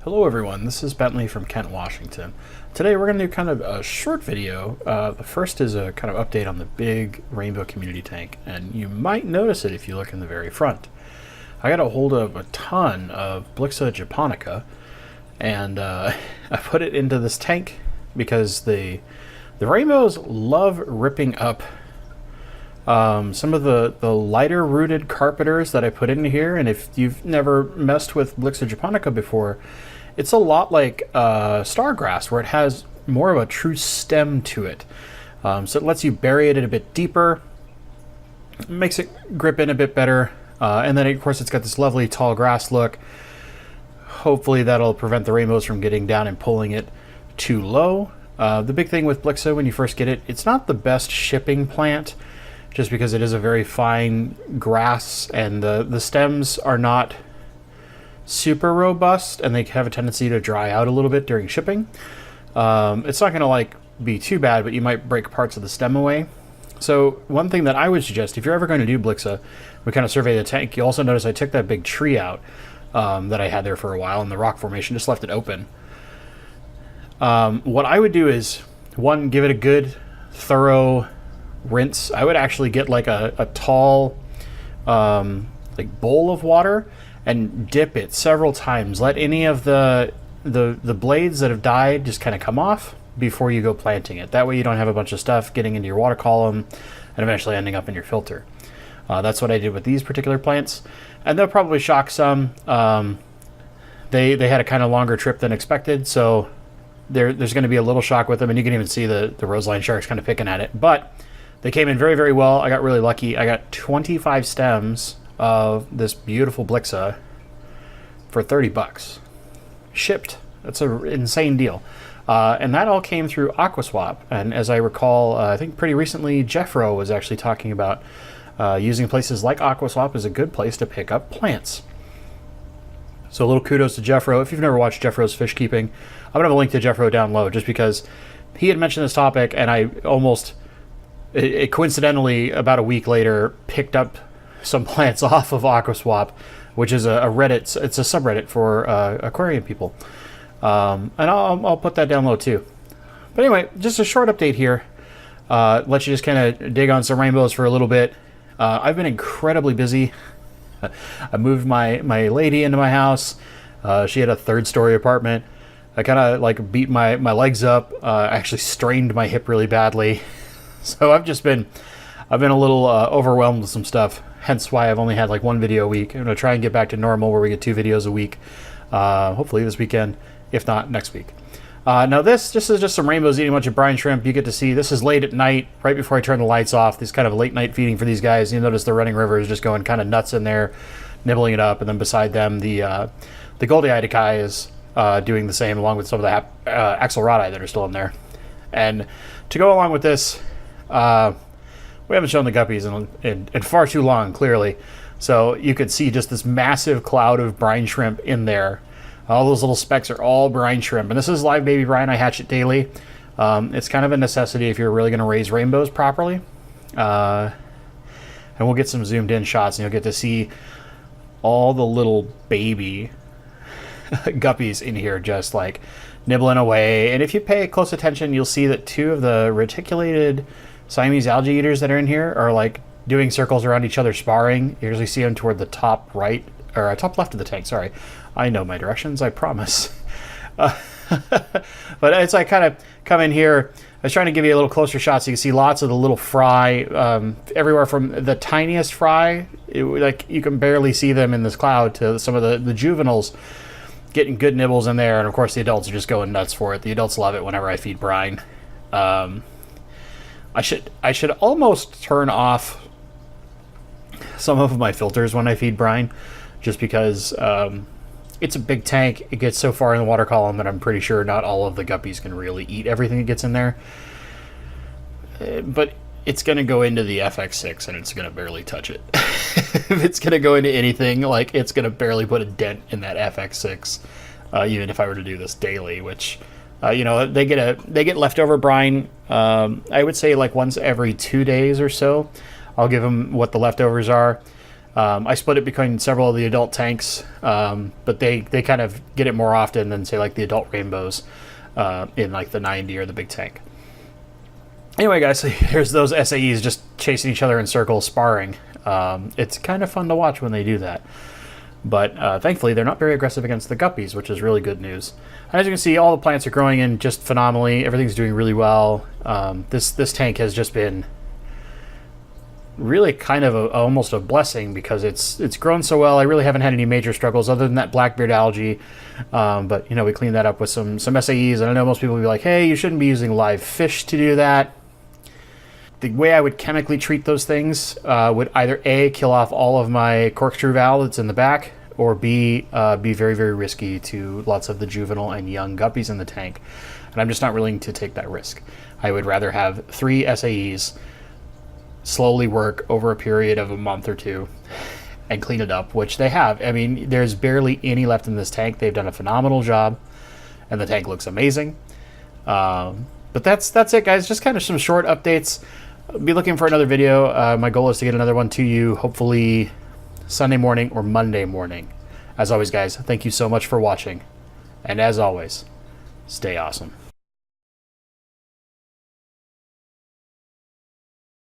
Hello everyone, this is Bentley from Kent, Washington. Today we're going to do kind of a short video. The first is a kind of update on the big rainbow community tank, and you might notice it if you look in the very front. I got a hold of a ton of Blyxa Japonica, and I put it into this tank because the rainbows love ripping up some of the lighter rooted carpeters that I put in here. And if you've never messed with Blyxa Japonica before, it's a lot like stargrass, where it has more of a true stem to it. So it lets you bury it a bit deeper, makes it grip in a bit better, and then of course it's got this lovely tall grass look. Hopefully that'll prevent the rainbows from getting down and pulling it too low. The big thing with Blyxa when you first get it, it's not the best shipping plant, just because it is a very fine grass, and the stems are not super robust, and they have a tendency to dry out a little bit during shipping. It's not going to be too bad, but you might break parts of the stem away. So one thing that I would suggest, if you're ever going to do Blyxa, we kind of survey the tank. You also notice I took that big tree out that I had there for a while in the rock formation, just left it open. What I would do is, one, give it a good thorough rinse. I would actually get like a tall bowl of water and dip it several times. Let any of the blades that have died just kind of come off before you go planting it. That way you don't have a bunch of stuff getting into your water column and eventually ending up in your filter. That's what I did with these particular plants, and they'll probably shock some. They had a kind of longer trip than expected, so there's going to be a little shock with them, and you can even see the roseline sharks kind of picking at it. But they came in very, very well. I got really lucky. I got 25 stems of this beautiful Blyxa for $30 shipped. That's an insane deal. And that all came through Aquaswap. And as I recall, I think pretty recently Jeffroz was actually talking about using places like Aquaswap as a good place to pick up plants. So a little kudos to Jeffroz. If you've never watched Jeffroz Fishkeeping, I'm going to have a link to Jeffroz down low, just because he had mentioned this topic, and I almost coincidentally about a week later picked up some plants off of Aquaswap, which is a Reddit. It's a subreddit for aquarium people, and I'll put that down low too. But anyway, just a short update here. Let you just kind of dig on some rainbows for a little bit. I've been incredibly busy. I moved my lady into my house. She had a 3rd-story apartment. I kind of beat my legs up. I actually strained my hip really badly. So I've been a little overwhelmed with some stuff, hence why I've only had one video a week. I'm going to try and get back to normal where we get 2 videos a week, hopefully this weekend, if not next week. Now this is just some rainbows eating a bunch of brine shrimp. You get to see, this is late at night, right before I turn the lights off. This kind of late night feeding for these guys. You notice the running river is just going kind of nuts in there, nibbling it up, and then beside them the goldie-eyed Akai is doing the same, along with some of the axelrodi that are still in there. And to go along with this, we haven't shown the guppies in far too long, clearly. So you could see just this massive cloud of brine shrimp in there. All those little specks are all brine shrimp. And this is live baby brine. I hatch it daily. It's kind of a necessity if you're really going to raise rainbows properly. And we'll get some zoomed in shots, and you'll get to see all the little baby guppies in here just nibbling away. And if you pay close attention, you'll see that 2 of the reticulated Siamese algae eaters that are in here are doing circles around each other, sparring. You usually see them toward the top right, or top left of the tank, sorry. I know my directions, I promise. But as I kind of come in here, I was trying to give you a little closer shot so you can see lots of the little fry, everywhere from the tiniest fry, you can barely see them in this cloud, to some of the juveniles getting good nibbles in there. And of course the adults are just going nuts for it. The adults love it whenever I feed brine. I should almost turn off some of my filters when I feed brine, just because it's a big tank. It gets so far in the water column that I'm pretty sure not all of the guppies can really eat everything that gets in there. But it's going to go into the FX6 and it's going to barely touch it. If it's going to go into anything, it's going to barely put a dent in that FX6, even if I were to do this daily, which... they get leftover brine. I would say once every 2 days or so, I'll give them what the leftovers are. I split it between several of the adult tanks, but they kind of get it more often than, say, like the adult rainbows in like the 90 or the big tank. Anyway, guys, so here's those SAEs just chasing each other in circles, sparring. It's kind of fun to watch when they do that. But thankfully, they're not very aggressive against the guppies, which is really good news. And as you can see, all the plants are growing in just phenomenally. Everything's doing really well. This tank has just been really kind of almost a blessing because it's grown so well. I really haven't had any major struggles other than that blackbeard algae. But, you know, we cleaned that up with some SAEs. And I know most people will be like, hey, you shouldn't be using live fish to do that. The way I would chemically treat those things would either A, kill off all of my corkscrew valve that's in the back, or B, be very, very risky to lots of the juvenile and young guppies in the tank. And I'm just not willing to take that risk. I would rather have 3 SAEs, slowly work over a period of a month or 2, and clean it up, which they have. I mean, there's barely any left in this tank. They've done a phenomenal job, and the tank looks amazing. But that's it, guys. Just kind of some short updates. I'll be looking for another video. My goal is to get another one to you, hopefully Sunday morning or Monday morning. As always, guys, thank you so much for watching. And as always, stay awesome.